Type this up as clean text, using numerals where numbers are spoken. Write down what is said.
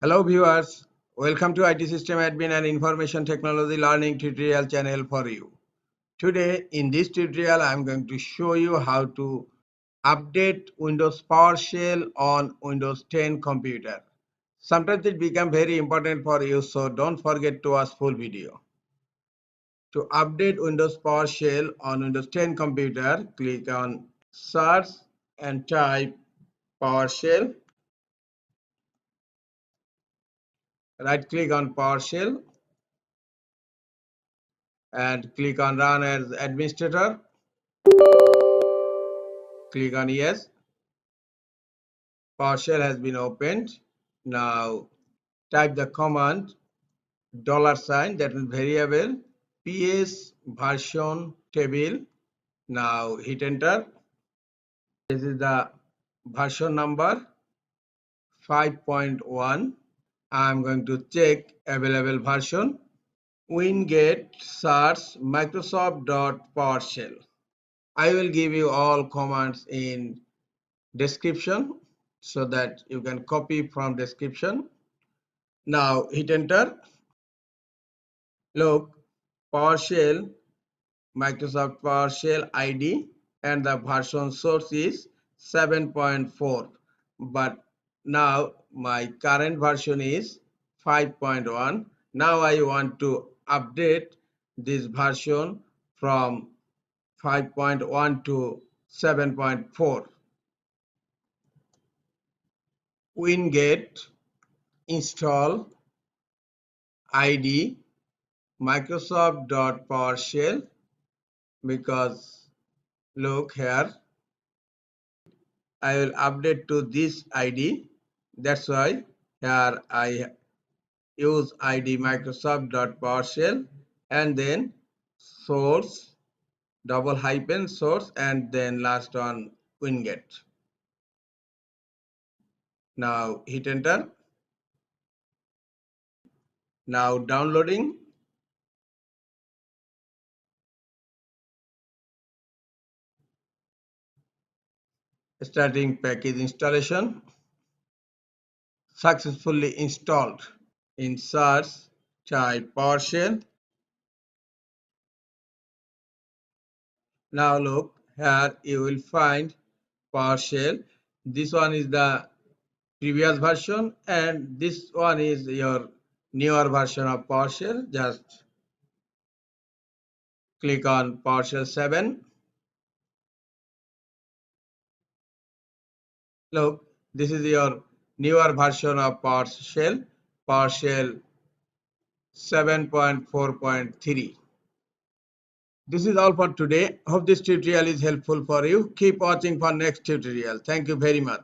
Hello viewers, welcome to IT System Admin and Information Technology Learning tutorial channel for you. Today in this tutorial I am going to show you how to update Windows PowerShell on Windows 10 computer. Sometimes it becomes very important for you, so don't forget to watch full video. To update Windows PowerShell on Windows 10 computer, click on Search and type PowerShell. Right click on PowerShell and click on Run as Administrator. Click on Yes. PowerShell has been opened. Now type the command $, that is variable, PS version table. Now hit enter. This is the version number 5.1. I am going to check available version. Winget search Microsoft.PowerShell. I will give you all commands in description so that you can copy from description. Now hit enter. Look, PowerShell, Microsoft PowerShell ID and the version source is 7.4, but now my current version is 5.1. Now I want to update this version from 5.1 to 7.4. Winget install ID Microsoft.PowerShell, because look here, I will update to this ID. That's why here I use ID Microsoft.PowerShell and then source double hyphen source and then last one Winget. Now hit enter. Now downloading. Starting package installation. Successfully installed. In search type PowerShell. Now look here, you will find PowerShell. This one is the previous version and this one is your newer version of PowerShell. Just click on PowerShell 7. Look, this is your newer version of PowerShell, PowerShell 7.4.3. This is all for today. Hope this tutorial is helpful for you. Keep watching for next tutorial. Thank you very much.